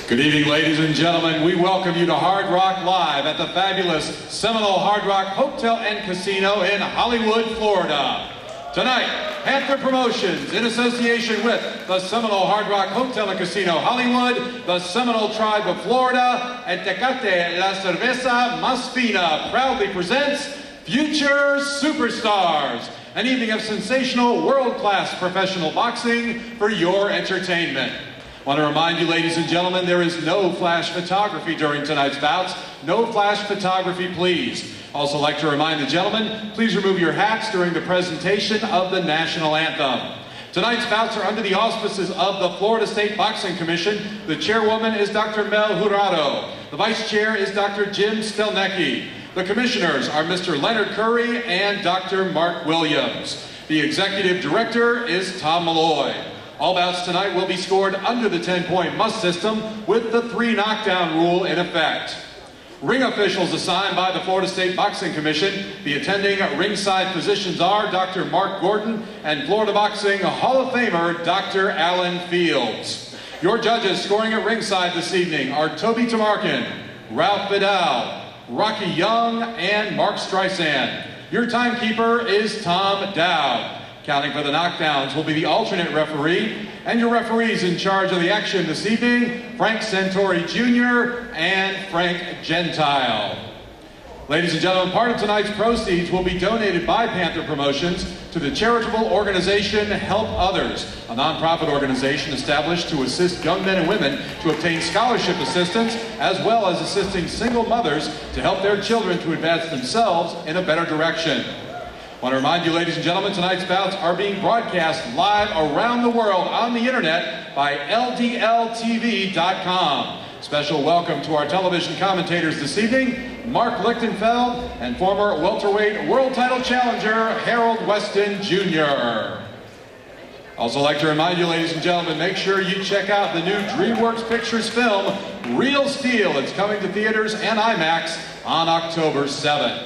Good evening, ladies and gentlemen. We welcome you to Hard Rock Live at the fabulous Seminole Hard Rock Hotel and Casino in Hollywood, Florida. Tonight, Panther Promotions, in association with the Seminole Hard Rock Hotel and Casino Hollywood, the Seminole Tribe of Florida, and Tecate La Cerveza Más Fina, proudly presents Future Superstars, an evening of sensational, world-class professional boxing for your entertainment. I want to remind you, ladies and gentlemen, there is no flash photography during tonight's bouts. No flash photography, please. Also like to remind the gentlemen, please remove your hats during the presentation of the national anthem. Tonight's bouts are under the auspices of the Florida State Boxing Commission. The chairwoman is Dr. Mel Jurado. The vice chair is Dr. Jim Stelnecki. The commissioners are Mr. Leonard Curry and Dr. Mark Williams. The executive director is Tom Malloy. All bouts tonight will be scored under the 10-point must system with the 3 knockdown rule in effect. Ring officials assigned by the Florida State Boxing Commission. The attending ringside physicians are Dr. Mark Gordon and Florida Boxing Hall of Famer Dr. Alan Fields. Your judges scoring at ringside this evening are Toby Tamarkin, Ralph Vidal, Rocky Young, and Mark Streisand. Your timekeeper is Tom Dowd. Counting for the knockdowns will be the alternate referee, and your referees in charge of the action this evening, Frank Santori Jr. and Frank Gentile. Ladies and gentlemen, part of tonight's proceeds will be donated by Panther Promotions to the charitable organization Help Others, a nonprofit organization established to assist young men and women to obtain scholarship assistance, as well as assisting single mothers to help their children to advance themselves in a better direction. I want to remind you, ladies and gentlemen, tonight's bouts are being broadcast live around the world on the internet by ldltv.com. Special welcome to our television commentators this evening, Mark Lichtenfeld and former welterweight world title challenger Harold Weston Jr. Also like to remind you, ladies and gentlemen, make sure you check out the new DreamWorks Pictures film, Real Steel. It's coming to theaters and IMAX on October 7th.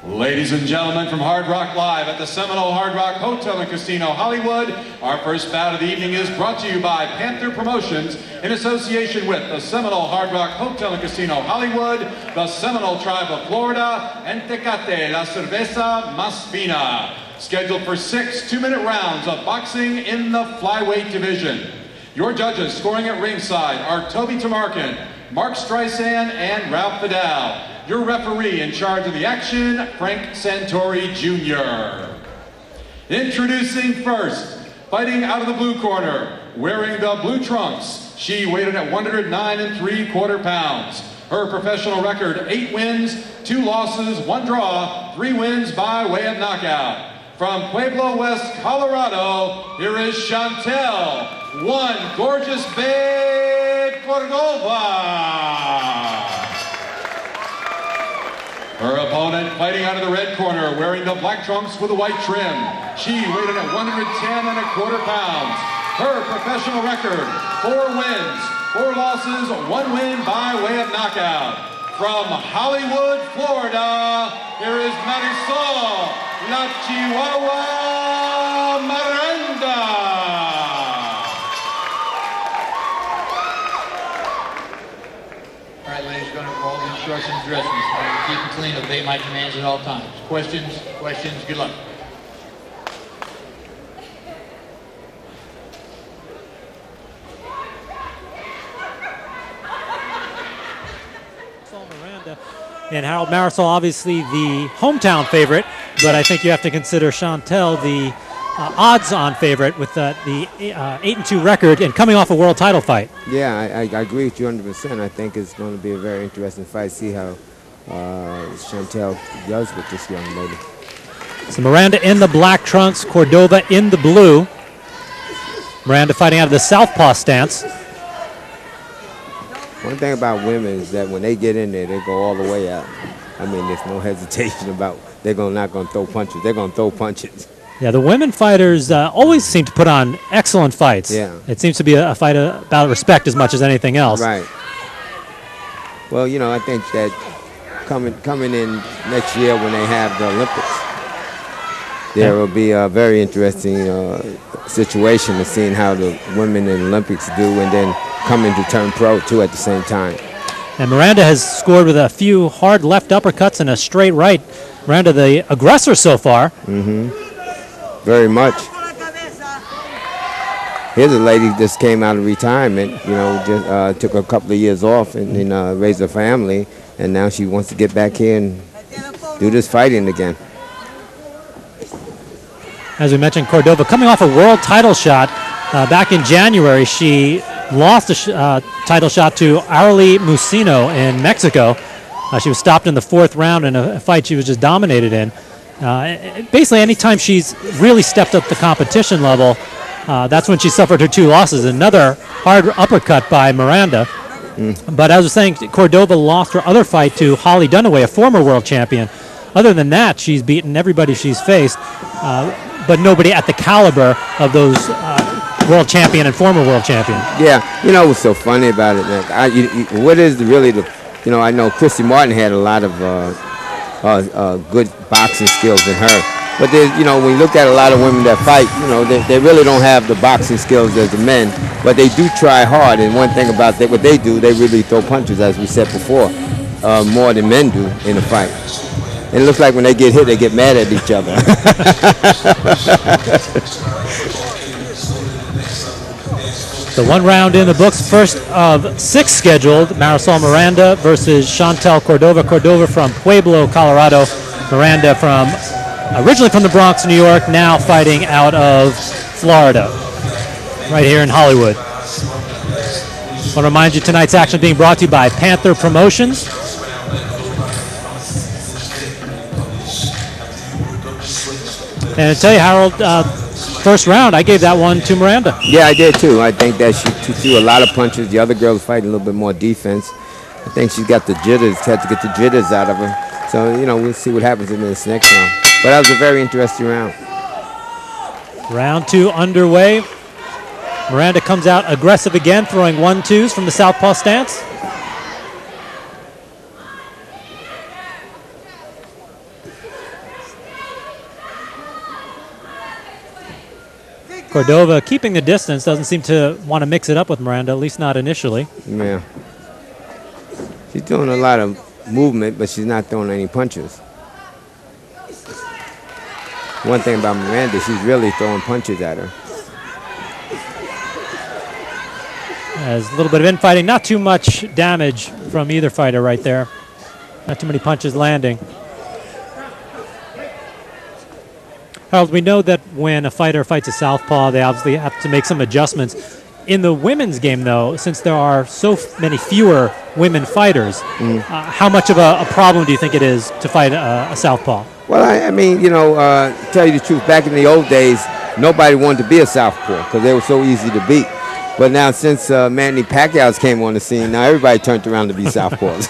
Ladies and gentlemen, from Hard Rock Live at the Seminole Hard Rock Hotel and Casino Hollywood, our first bout of the evening is brought to you by Panther Promotions in association with the Seminole Hard Rock Hotel and Casino Hollywood, the Seminole Tribe of Florida, and Tecate La Cerveza Más Fina. Scheduled for 6 2-minute rounds of boxing in the flyweight division. Your judges scoring at ringside are Toby Tamarkin, Mark Streisand, and Ralph Vidal. Your referee in charge of the action, Frank Santori Jr. Introducing first, fighting out of the blue corner, wearing the blue trunks. She weighed in at 109 3/4 pounds. Her professional record, 8 wins, 2 losses, 1 draw, 3 wins by way of knockout. From Pueblo West, Colorado, here is Chantel, one gorgeous babe Cordova. Her opponent fighting out of the red corner, wearing the black trunks with the white trim. She weighed in at 110 1/4 pounds. Her professional record, 4 wins, 4 losses, 1 win by way of knockout. From Hollywood, Florida, here is Marisol La Chihuahua Miranda. All right, ladies, going to follow the instructions, dressing. Keep it clean, obey my commands at all times. Questions, good luck. Marisol Miranda and Harold Marisol, obviously the hometown favorite, but I think you have to consider Chantel the odds-on favorite with the 8-2 record and coming off a world title fight. Yeah, I agree with you 100%. I think it's going to be a very interesting fight. See how Chantel does with this young lady. So Miranda in the black trunks, Cordova in the blue. Miranda fighting out of the southpaw stance. One thing about women is that when they get in there, they go all the way out. I mean, there's no hesitation about they're not going to throw punches. They're going to throw punches. Yeah, the women fighters always seem to put on excellent fights. Yeah. It seems to be a fight about respect as much as anything else. Right. Well, you know, I think that coming in next year when they have the Olympics, there will be a very interesting situation of seeing how the women in the Olympics do and then coming to turn pro, too, at the same time. And Miranda has scored with a few hard left uppercuts and a straight right. Miranda, the aggressor so far. Very much. Here's a lady who just came out of retirement, just took a couple of years off and raised a family, and now she wants to get back here and do this fighting again. As we mentioned, Cordova coming off a world title shot back in January. She lost a title shot to Arely Musino in Mexico. She was stopped in the 4th round in a fight she was just dominated in. Basically, anytime she's really stepped up the competition level, that's when she suffered her 2 losses. Another hard uppercut by Miranda. But as I was saying, Cordova lost her other fight to Holly Dunaway, a former world champion. Other than that, she's beaten everybody she's faced, but nobody at the caliber of those world champion and former world champion. Yeah, what's so funny about it, man? What is I know Christy Martin had a lot of good boxing skills in her. But when you look at a lot of women that fight, they really don't have the boxing skills as the men, but they do try hard. And one thing about what they do, they really throw punches, as we said before, more than men do in a fight. And it looks like when they get hit, they get mad at each other. The 1 round in the books, first of 6 scheduled. Marisol Miranda versus Chantel Cordova. Cordova from Pueblo, Colorado. Miranda originally from the Bronx, New York, now fighting out of Florida, right here in Hollywood. I want to remind you tonight's action being brought to you by Panther Promotions. And I tell you, Harold, first round, I gave that one to Miranda. Yeah, I did too. I think that she threw a lot of punches. The other girls fighting a little bit more defense. I think she's got the jitters, had to get the jitters out of her. So, we'll see what happens in this next round. But that was a very interesting round. Round 2 underway. Miranda comes out aggressive again, throwing 1-2s from the southpaw stance. Cordova keeping the distance, doesn't seem to want to mix it up with Miranda, at least not initially. Yeah. She's doing a lot of movement, but she's not throwing any punches. One thing about Miranda, she's really throwing punches at her. As a little bit of infighting, not too much damage from either fighter right there. Not too many punches landing. Harold, we know that when a fighter fights a southpaw, they obviously have to make some adjustments. In the women's game, though, since there are so many fewer women fighters, how much of a problem do you think it is to fight a southpaw? Well, I mean, tell you the truth, back in the old days, nobody wanted to be a southpaw because they were so easy to beat. But now since Manny Pacquiao came on the scene, now everybody turned around to be southpaws.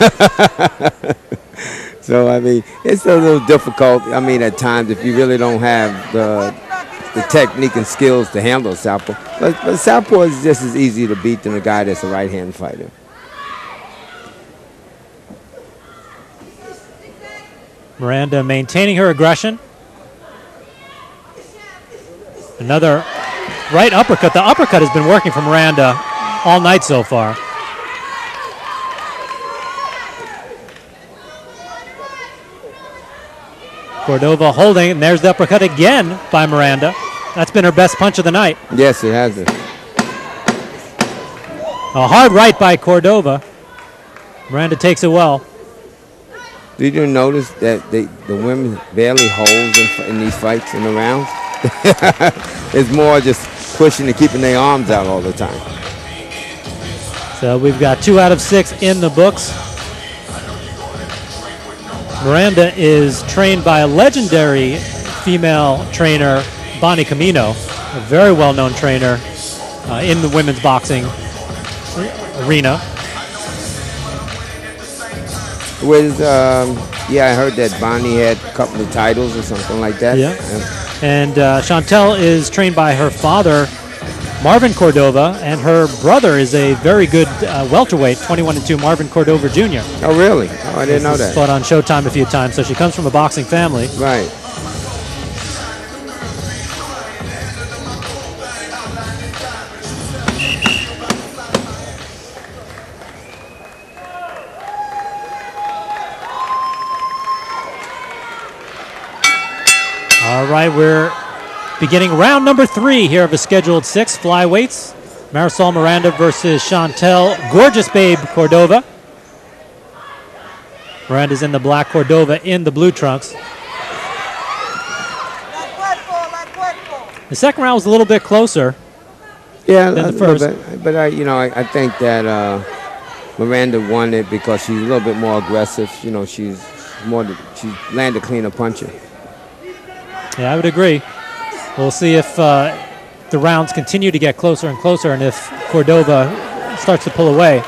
So, I mean, it's a little difficult, at times if you really don't have the technique and skills to handle a southpaw. But southpaw is just as easy to beat than a guy that's a right-hand fighter. Miranda maintaining her aggression. Another right uppercut. The uppercut has been working for Miranda all night so far. Cordova holding, and there's the uppercut again by Miranda. That's been her best punch of the night. Yes, it has been. A hard right by Cordova. Miranda takes it well. Did you notice that the women barely hold in these fights in the rounds? It's more just pushing and keeping their arms out all the time. So we've got 2 out of 6 in the books. Miranda is trained by a legendary female trainer, Bonnie Camino, a very well-known trainer in the women's boxing arena. I heard that Bonnie had a couple of titles or something like that. Yeah. And Chantel is trained by her father, Marvin Cordova, and her brother is a very good welterweight, 21-2 Marvin Cordova Jr. Oh, really? Oh, I didn't know that. Fought on Showtime a few times, so she comes from a boxing family. Right. All right, we're beginning round number 3 here of a scheduled 6 flyweights. Marisol Miranda versus Chantel Gorgeous Babe Cordova. Miranda's in the black, Cordova in the blue trunks. The second round was a little bit closer. Yeah, than the first. but I think that Miranda won it because she's a little bit more aggressive. You know, she landed a cleaner puncher. Yeah, I would agree. We'll see if the rounds continue to get closer and closer, and if Cordova starts to pull away.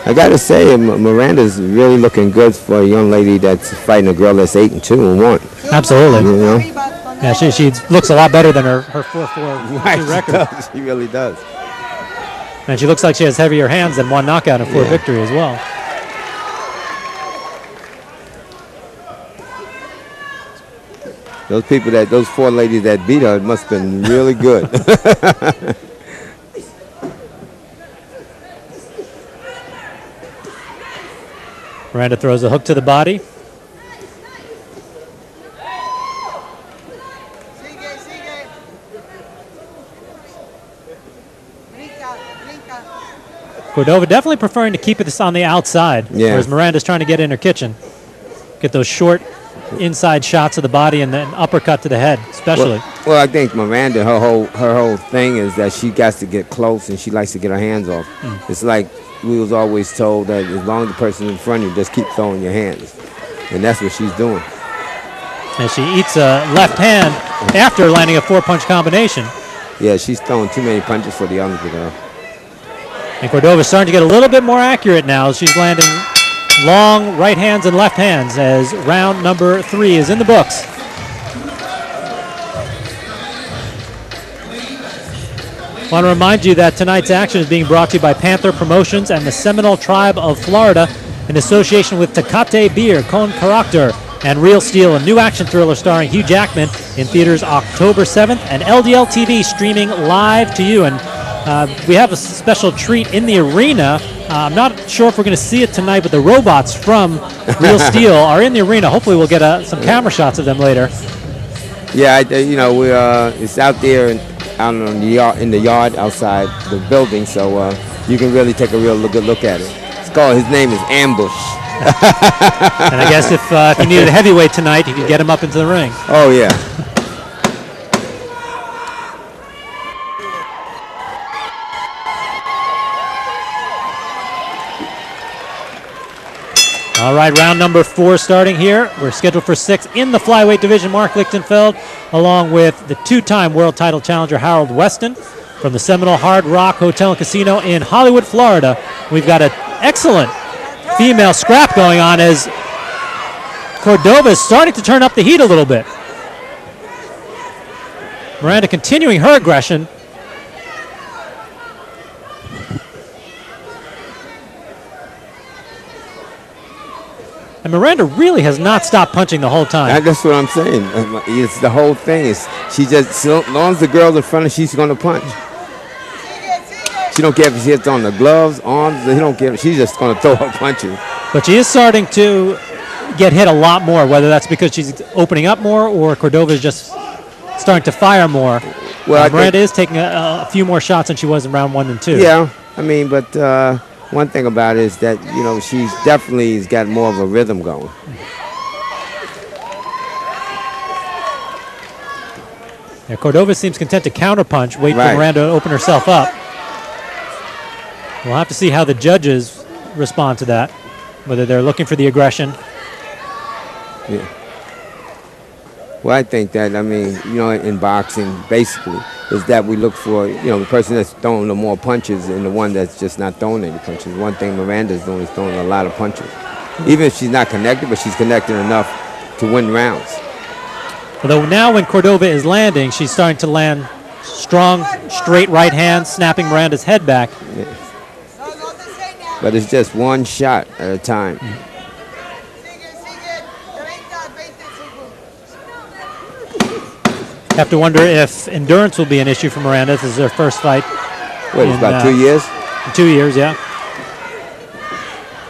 I got to say, Miranda's really looking good for a young lady that's fighting a girl that's 8-2-1. Absolutely. You know? Yeah, she looks a lot better than her 4-4 Right, record. she really does. And she looks like she has heavier hands than 1 knockout and 4 victory as well. Those 4 ladies that beat her must have been really good. Miranda throws a hook to the body. Cordova definitely preferring to keep this on the outside, whereas Miranda's trying to get in her kitchen. Get those short inside shots of the body and then uppercut to the head, especially. Well, I think Miranda, her whole thing is that she got to get close and she likes to get her hands off. It's like we was always told that as long as the person's in front of you, just keep throwing your hands. And that's what she's doing. And she eats a left hand after landing a 4-punch combination. Yeah, she's throwing too many punches for the other girl. And Cordova's starting to get a little bit more accurate now. She's landing long right hands and left hands as round number 3 is in the books. I want to remind you that tonight's action is being brought to you by Panther Promotions and the Seminole Tribe of Florida in association with Tecate Beer, Con Character, and Real Steel, a new action thriller starring Hugh Jackman in theaters October 7th, and LDL TV streaming live to you. And we have a special treat in the arena. I'm not sure if we're going to see it tonight, but the robots from Real Steel are in the arena. Hopefully we'll get some camera shots of them later. Yeah, it's out there in the yard outside the building, so you can really take a real good look at it. His name is Ambush. And I guess if you needed a heavyweight tonight, you could get him up into the ring. Oh, yeah. All right, round number 4 starting here. We're scheduled for 6 in the flyweight division. Mark Lichtenfeld, along with the 2-time world title challenger Harold Weston from the Seminole Hard Rock Hotel and Casino in Hollywood, Florida. We've got an excellent female scrap going on as Cordova is starting to turn up the heat a little bit. Miranda continuing her aggression. And Miranda really has not stopped punching the whole time. That's what I'm saying. It's the whole thing. She just, so long as the girl's in front of her, she's going to punch. She don't care if she hits on the gloves, arms. He don't care. She's just going to throw her punches. But she is starting to get hit a lot more, whether that's because she's opening up more or Cordova is just starting to fire more. Well, Miranda is taking a few more shots than she was in round 1 and 2. Yeah, I mean, but one thing about it is that, she's definitely got more of a rhythm going. Yeah, Cordova seems content to counterpunch, wait for Miranda to open herself up. We'll have to see how the judges respond to that, whether they're looking for the aggression. Yeah. Well, I think that, in boxing, basically, is that we look for, the person that's throwing the more punches and the one that's just not throwing any punches. One thing Miranda's doing is throwing a lot of punches. Even if she's not connected, but she's connected enough to win rounds. Although now when Cordova is landing, she's starting to land strong, straight right hands, snapping Miranda's head back. Yeah. But it's just one shot at a time. Have to wonder if endurance will be an issue for Miranda. This is her first fight. Wait, it's about 2 years? 2 years, yeah.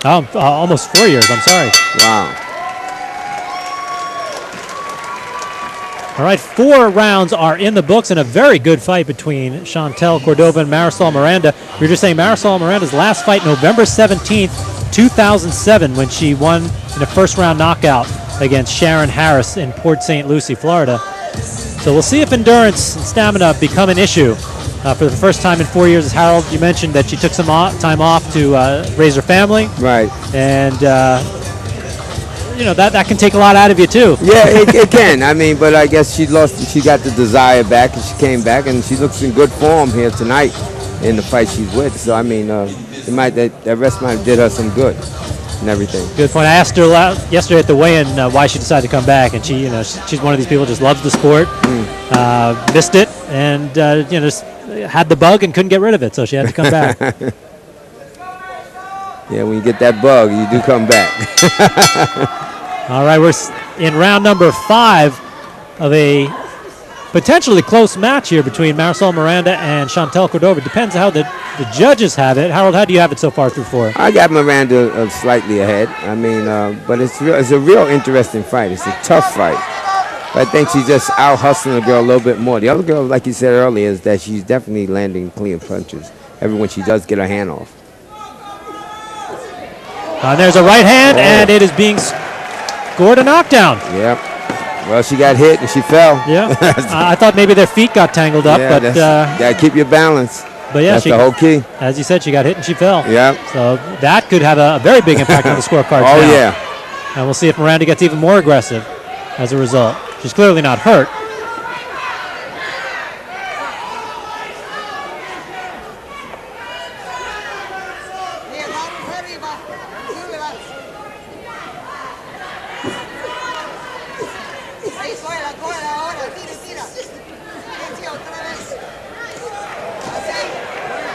Oh, almost 4 years, I'm sorry. Wow. All right, 4 rounds are in the books in a very good fight between Chantel Cordova and Marisol Miranda. We were just saying Marisol Miranda's last fight, November 17th, 2007, when she won in a first-round knockout against Sharon Harris in Port St. Lucie, Florida. So we'll see if endurance and stamina become an issue for the first time in 4 years. As Harold, you mentioned that she took some time off to raise her family. Right. And that can take a lot out of you too. Yeah, it can. I mean, but I guess she got the desire back, and she came back, and she looks in good form here tonight in the fight she's with. So I mean, that rest might have did her some good and everything. Good point. I asked her yesterday at the weigh-in why she decided to come back, and she's one of these people who just loves the sport, missed it, and just had the bug and couldn't get rid of it, so she had to come back. Yeah, when you get that bug, you do come back. All right, we're in round number 5 of a potentially close match here between Marisol Miranda and Chantel Cordova. Depends how the judges have it. Harold, how do you have it so far through 4? I got Miranda slightly ahead. I mean, but it's a real interesting fight. It's a tough fight. But I think she's just out hustling the girl a little bit more. The other girl, like you said earlier, is that she's definitely landing clean punches when she does get her hand off. There's a right hand, and it is being scored a knockdown. Yep. Well, she got hit and she fell. Yeah. I thought maybe their feet got tangled up, yeah, but gotta keep your balance. But yeah, that's the whole key. As you said, she got hit and she fell. Yeah. So that could have a very big impact on the scorecard. Oh now. yeah. And we'll see if Miranda gets even more aggressive as a result. She's clearly not hurt.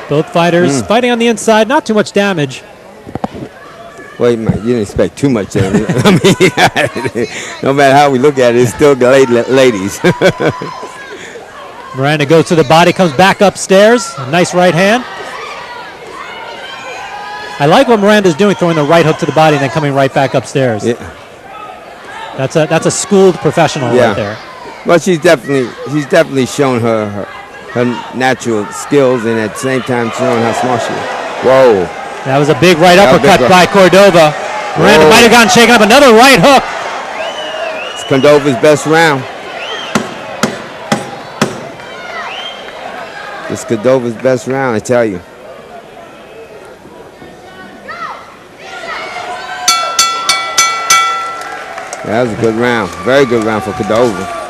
Both fighters fighting on the inside, not too much damage. Wait a minute, you didn't expect too much damage. I mean, no matter how we look at it, it's still ladies. Miranda goes to the body, comes back upstairs. A nice right hand. I like what Miranda's doing, throwing the right hook to the body and then coming right back upstairs. Yeah. That's a schooled professional right there. Well, she's definitely shown her natural skills, and at the same time showing how smart she is. Whoa. That was a big right uppercut by Cordova. Miranda might have gotten shaken up. Another right hook. It's Cordova's best round. It's Cordova's best round, I tell you. That was a good round. Very good round for Cordova.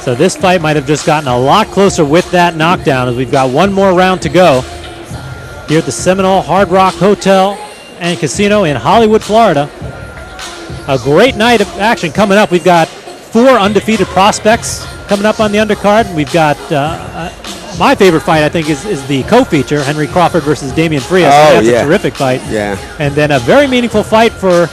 So this fight might have just gotten a lot closer with that knockdown, as we've got one more round to go here at the Seminole Hard Rock Hotel and Casino in Hollywood, Florida. A great night of action coming up. We've got 4 undefeated prospects coming up on the undercard. We've got my favorite fight, I think, is the co-feature, Henry Crawford versus Damian Frias. That's a terrific fight. Yeah. And then a very meaningful fight for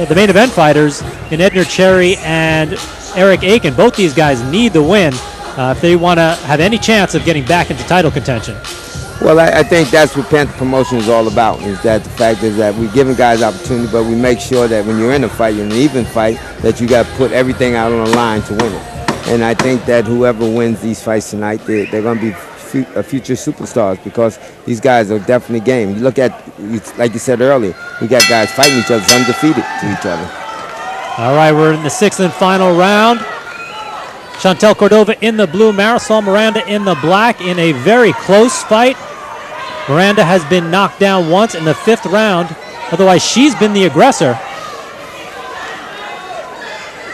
the main event fighters in Edner Cherry and Eric Aiken. Both these guys need the win if they want to have any chance of getting back into title contention. Well, I think that's what Panther Promotion is all about, is that the fact is that we're giving guys opportunity, but we make sure that when you're in a fight, you're in an even fight, that you got to put everything out on the line to win it. And I think that whoever wins these fights tonight, they're going to be future superstars, because these guys are definitely game. You look at, like you said earlier, we got guys fighting each other, undefeated to each other. All right, we're in the 6th and final round. Chantel Cordova in the blue, Marisol Miranda in the black, in a very close fight. Miranda has been knocked down once in the 5th round. Otherwise, she's been the aggressor.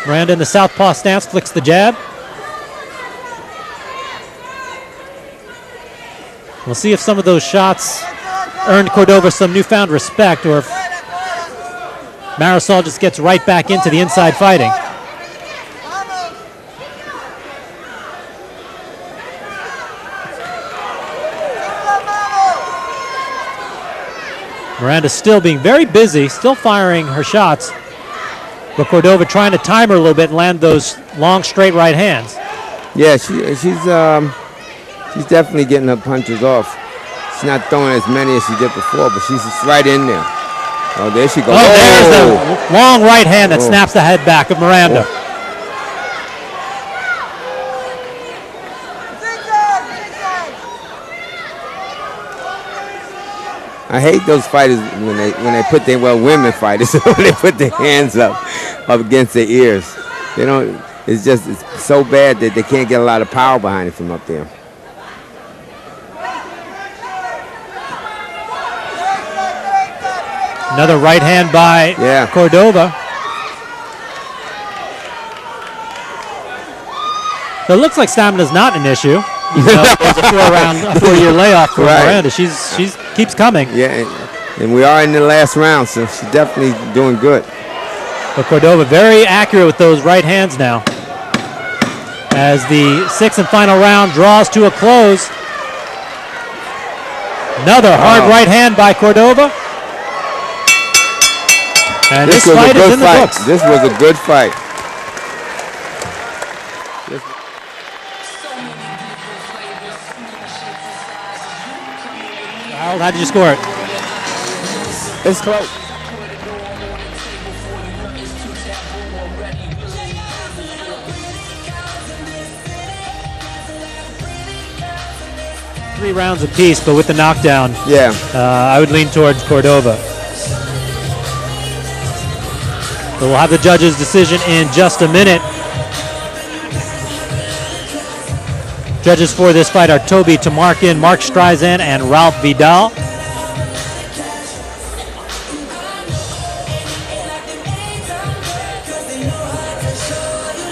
Miranda in the southpaw stance, flicks the jab. We'll see if some of those shots earned Cordova some newfound respect, or if Marisol just gets right back into the inside fighting. Miranda still being very busy, still firing her shots, but Cordova trying to time her a little bit and land those long, straight right hands. Yeah, she's definitely getting her punches off. She's not throwing as many as she did before, but she's just right in there. Oh, there she goes. Oh, there's the long right hand that snaps the head back of Miranda. I hate those fighters when they put their women fighters when they put their hands up against their ears. You know, it's so bad that they can't get a lot of power behind it from up there. Another right hand by Cordova. So it looks like stamina's not an issue. Even though there's a 4-year layoff for Miranda. She keeps coming. Yeah, and we are in the last round, so she's definitely doing good. But Cordova very accurate with those right hands now. As the 6th and final round draws to a close. Another hard right hand by Cordova. And this fight is in the books. This was a good fight. Harold, how did you score it? It's close. Three rounds apiece, but with the knockdown, I would lean towards Cordova. So we'll have the judges' decision in just a minute. Judges for this fight are Toby Tamarkin, Mark Streisand, and Ralph Vidal.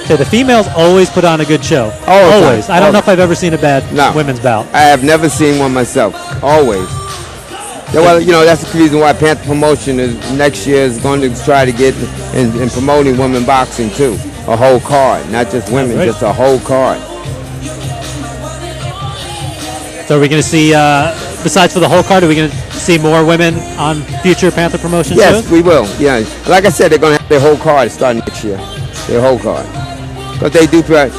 Okay, the females always put on a good show. Always. I don't know if I've ever seen a bad women's bout. I have never seen one myself. Always. Yeah, well, you know, that's the reason why Panther Promotion next year is going to try to get in promoting women boxing too. A whole card, not just women, just a whole card. So are we going to see, besides for the whole card, are we going to see more women on future Panther Promotion shows? Yes, we will. Yeah, like I said, they're going to have their whole card starting next year. Their whole card, but they do put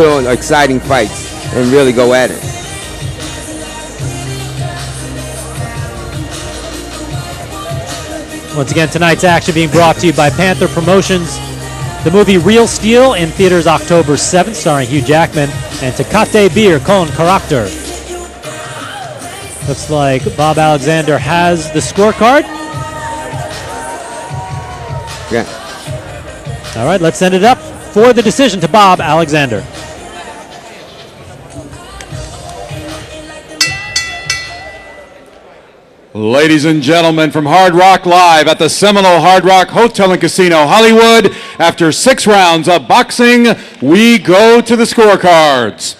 on exciting fights and really go at it. Once again, tonight's action being brought to you by Panther Promotions. The movie Real Steel in theaters October 7th, starring Hugh Jackman, and Tecate Beer con Karakter. Looks like Bob Alexander has the scorecard. Yeah. All right, let's send it up for the decision to Bob Alexander. Ladies and gentlemen, from Hard Rock Live at the Seminole Hard Rock Hotel and Casino, Hollywood, after 6 rounds of boxing, we go to the scorecards.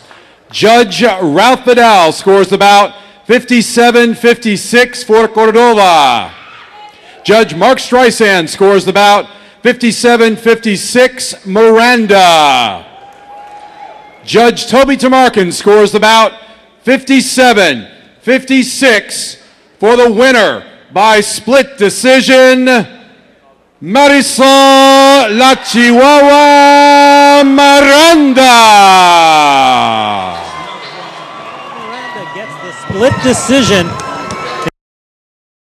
Judge Ralph Vidal scores the bout 57-56 for Cordova. Judge Mark Streisand scores the bout 57-56 Miranda. Judge Toby Tamarkin scores the bout 57-56 for the winner by split decision, Marisol La Chihuahua Miranda. Miranda gets the split decision